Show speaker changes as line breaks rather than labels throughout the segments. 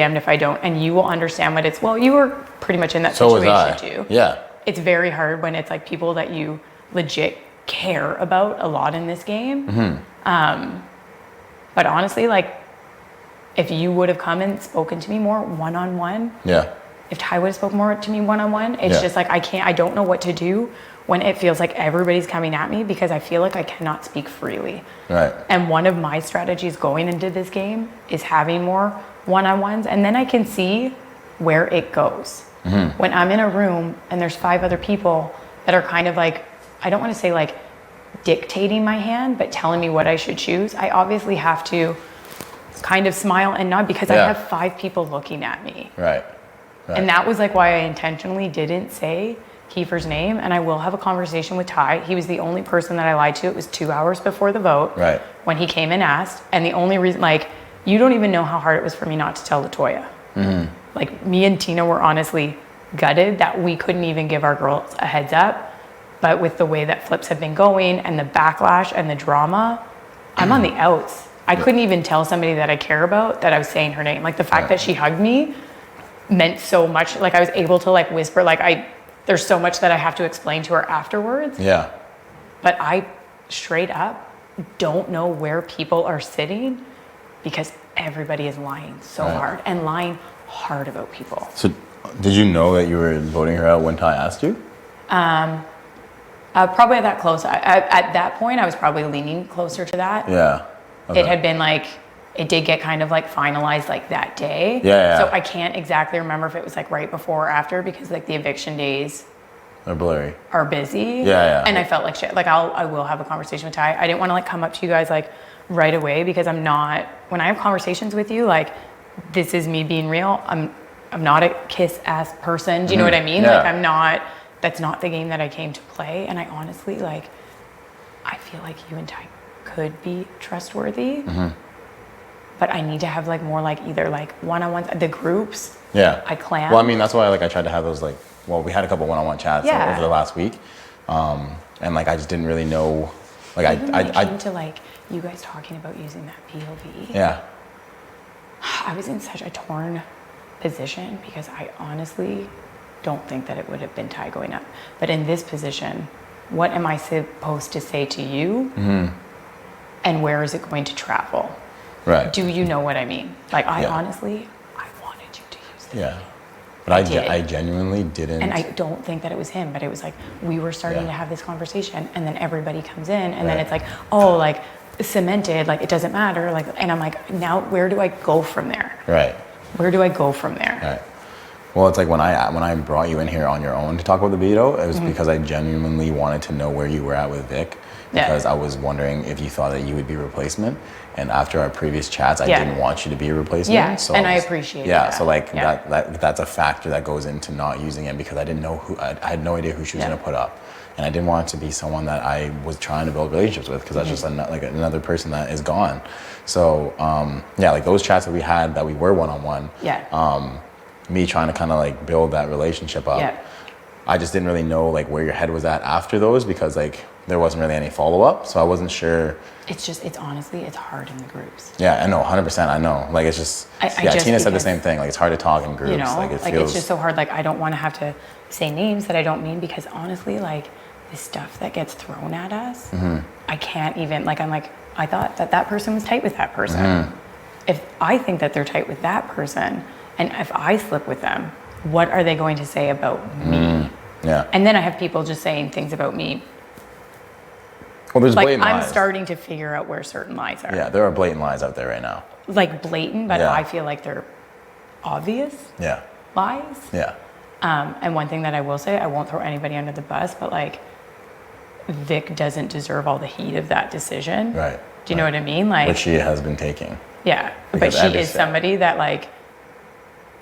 damned if I don't. And you will understand what it's, well, you were pretty much in that
So was I.
situation too.
Yeah.
It's very hard when it's like people that you legit care about a lot in this game. But honestly, like, if you would have come and spoken to me more one-on-one,
Yeah.
if Ty would have spoken more to me one-on-one, it's just like, I don't know what to do when it feels like everybody's coming at me because I feel like I cannot speak freely.
Right.
And one of my strategies going into this game is having more one-on-ones, and then I can see where it goes. When I'm in a room and there's 5 other people that are kind of like, I don't want to say like dictating my hand, but telling me what I should choose, I obviously have to kind of smile and nod because I have 5 people looking at me.
Right.
And that was like why I intentionally didn't say Kiefer's name, and I will have a conversation with Ty. He was the only person that I lied to. It was 2 hours before the vote when he came and asked, and the only reason, like, you don't even know how hard it was for me not to tell Latoya. Like, me and Tina were honestly gutted that we couldn't even give our girls a heads up, but with the way that flips have been going and the backlash and the drama, I'm on the outs. I couldn't even tell somebody that I care about that I was saying her name. Like, the fact that she hugged me meant so much. Like, I was able to like whisper, like, there's so much that I have to explain to her afterwards.
Yeah.
But I straight up don't know where people are sitting because everybody is lying so hard and lying hard about people.
So did you know that you were voting her out when Ty asked you?
Probably at that close. At that point, I was probably leaning closer to that.
Yeah. Okay.
It had been like, it did get kind of like finalized like that day.
Yeah.
So I can't exactly remember if it was like right before or after because like the eviction days
They're blurry.
are busy.
Yeah.
And I felt like shit. Like I will have a conversation with Ty. I didn't want to like come up to you guys like right away because I'm not, when I have conversations with you, like this is me being real. I'm not a kiss ass person. Do you know what I mean?
Yeah.
Like I'm not, that's not the game that I came to play. And I honestly like, I feel like you and Ty could be trustworthy. But I need to have like more like either like one-on-ones, the groups.
Yeah.
I clam.
Well, I mean, that's why like I tried to have those like, well, we had a couple one-on-one chats over the last week. And like, I just didn't really know, like
Even when it came to like you guys talking about using that POV.
Yeah.
I was in such a torn position because I honestly don't think that it would have been Ty going up. But in this position, what am I supposed to say to you? And where is it going to travel?
Right.
Do you know what I mean? Like honestly, I wanted you to use this.
Yeah. But I genuinely didn't.
And I don't think that it was him, but it was like, we were starting to have this conversation and then everybody comes in and then it's like, oh, like cemented, like it doesn't matter. Like, and I'm like, now where do I go from there?
Right.
Where do I go from there?
Right. Well, it's like when I brought you in here on your own to talk about the veto, it was because I genuinely wanted to know where you were at with Vic. Because I was wondering if you thought that you would be a replacement. And after our previous chats, I didn't want you to be a replacement.
Yeah,
so
and I appreciate that.
So like that's a factor that goes into not using him because I didn't know I had no idea who she was going to put up. And I didn't want it to be someone that I was trying to build relationships with because that's just like another person that is gone. So like those chats that we had that we were one-on-one, me trying to kind of like build that relationship up. I just didn't really know like where your head was at after those because like there wasn't really any follow-up, so I wasn't sure. It's honestly, it's hard in the groups. Yeah, I know, 100%, I know. Like it's just, Tina said the same thing, like it's hard to talk in groups.
You know,
like
it's just so hard, like I don't want to have to say names that I don't mean because honestly, like the stuff that gets thrown at us, I can't even, like I'm like, I thought that person was tight with that person. If I think that they're tight with that person, and if I slip with them, what are they going to say about me?
Yeah.
And then I have people just saying things about me.
Well, there's
like
blatant lies.
I'm starting to figure out where certain lies are.
Yeah, there are blatant lies out there right now.
Like blatant, but I feel like they're obvious lies.
Yeah.
And one thing that I will say, I won't throw anybody under the bus, but like Vic doesn't deserve all the heat of that decision.
Right.
Do you know what I mean? Like,
which she has been taking.
Yeah, but she is somebody that like,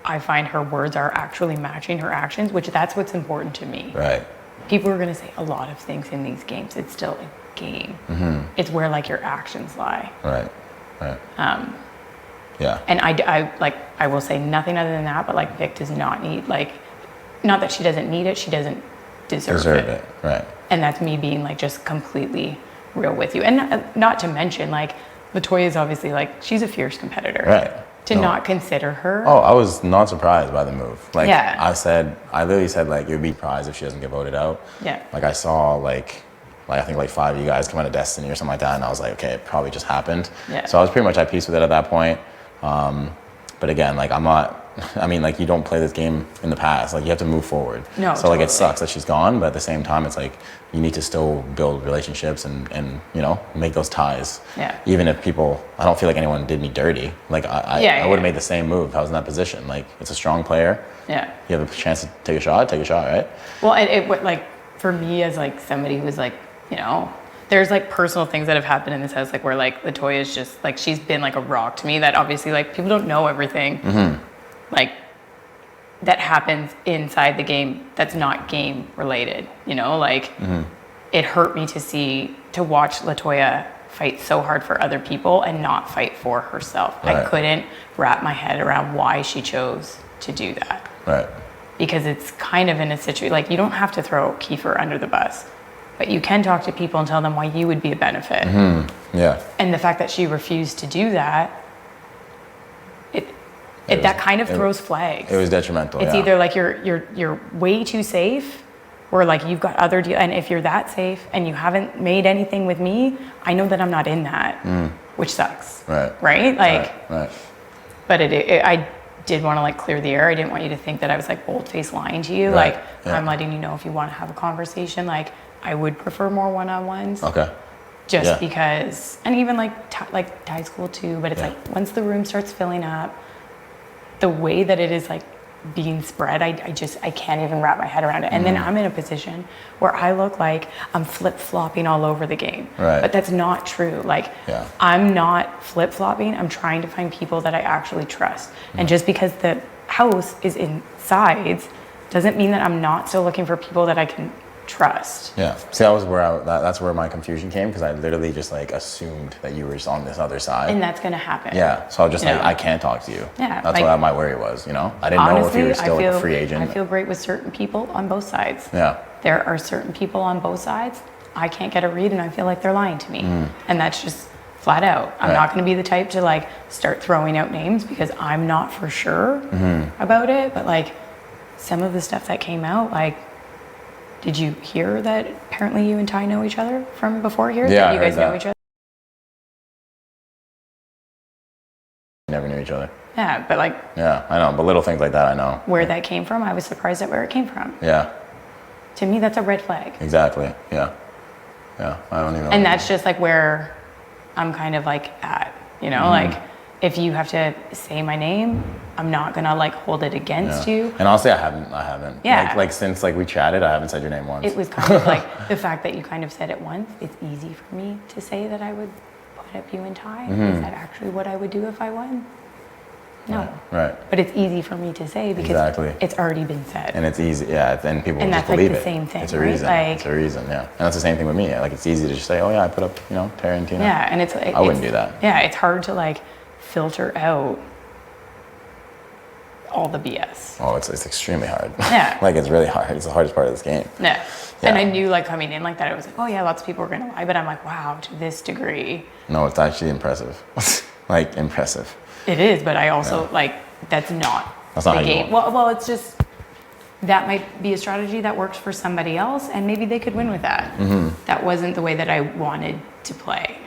I find her words are actually matching her actions, which that's what's important to me.
Right.
People are going to say a lot of things in these games. It's still a game. It's where like your actions lie.
Right. Yeah.
And I will say nothing other than that, but like Vic does not need, like, not that she doesn't need it, she doesn't deserve it.
Right.
And that's me being like just completely real with you. And not to mention like Latoya is obviously like, she's a fierce competitor.
Right.
to not consider her.
Oh, I was not surprised by the move. Like,
Yeah.
I literally said, like, you'd be surprised if she doesn't get voted out.
Yeah.
Like, I saw, like I think, like, 5 of you guys come out of Destiny or something like that, and I was like, okay, it probably just happened.
Yeah.
So I was pretty much at peace with it at that point. But again, like, I'm not, I mean, like, you don't play this game in the past. Like, you have to move forward.
No,
so, like,
totally.
it sucks that she's gone, but at the same time, it's like, you need to still build relationships and you know, make those ties.
Yeah.
Even if people, I don't feel like anyone did me dirty. Like, I would have made the same move if I was in that position. Like, it's a strong player.
Yeah.
You have a chance to take a shot, right?
Well, it like, for me as like somebody who's like, you know, there's like personal things that have happened in this house, like where like Latoya is just like, she's been like a rock to me that obviously like people don't know everything. Like that happens inside the game that's not game related, you know, like it hurt me to watch Latoya fight so hard for other people and not fight for herself.
Right.
I couldn't wrap my head around why she chose to do that.
Right.
Because it's kind of in a situation, like you don't have to throw Kiefer under the bus, but you can talk to people and tell them why you would be a benefit.
Yeah.
And the fact that she refused to do that, that kind of throws flags.
It was detrimental.
It's either like you're way too safe, or like you've got other deals. And if you're that safe and you haven't made anything with me, I know that I'm not in that, which sucks.
Right.
Right. Like.
Right.
But I did want to like clear the air. I didn't want you to think that I was like bold-faced lying to you.
Right.
Like
Yeah.
I'm letting you know if you want to have a conversation. Like I would prefer more one-on-ones.
Okay.
Just because, and even like Thai school too. But it's like once the room starts filling up, the way that it is like being spread, I can't even wrap my head around it. And then I'm in a position where I look like I'm flip-flopping all over the game.
Right.
But that's not true. Like I'm not flip-flopping. I'm trying to find people that I actually trust. And just because the house is in sides doesn't mean that I'm not still looking for people that I can trust.
Yeah. See, that's where my confusion came, because I literally just like assumed that you were just on this other side.
And that's gonna happen.
Yeah. So I was just
You
like,
know?
I can't talk to you.
Yeah,
That's
like-
what my worry was, you know? I didn't know if you were still like a free agent.
I feel great with certain people on both sides.
Yeah.
There are certain people on both sides I can't get a read and I feel like they're lying to me. And that's just flat out. I'm not going to be the type to like start throwing out names because I'm not for sure about it. But like some of the stuff that came out, like, did you hear that apparently you and Ty know each other from before here?
Yeah,
That you
I heard
guys know
that.
each other?
Never knew each other.
Yeah, but like
Yeah, I know. But little things like that, I know.
where that came from, I was surprised at where it came from.
Yeah.
To me, that's a red flag.
Exactly. Yeah. Yeah. I don't even.
And that's just like where I'm kind of like at, you know, like if you have to say my name, I'm not gonna like hold it against you.
And honestly, I haven't.
Yeah.
Like since like we chatted, I haven't said your name once.
It was kind of like the fact that you kind of said it once. It's easy for me to say that I would put up you and Ty. Is that actually what I would do if I won? No.
Right.
But it's easy for me to say because
Exactly.
it's already been said.
And it's easy, yeah, and people
And
just
that's, like,
believe
the
it.
same thing,
It's a
right?
reason.
Like-
It's a reason, yeah. And that's the same thing with me. Like, it's easy to just say, oh yeah, I put up, you know, Tera and Tina.
Yeah, and
I wouldn't do that.
Yeah, it's hard to like filter out all the BS.
Oh, it's extremely hard.
Yeah.
Like, it's really hard. It's the hardest part of this game.
Yeah.
Yeah.
And I knew like coming in like that, I was like, oh yeah, lots of people are gonna lie, but I'm like, wow, to this degree.
No, it's actually impressive. Like, impressive.
It is, but I also like, that's not
That's not
the
how you
game.
want.
Well, it's just, that might be a strategy that works for somebody else and maybe they could win with that. That wasn't the way that I wanted to play.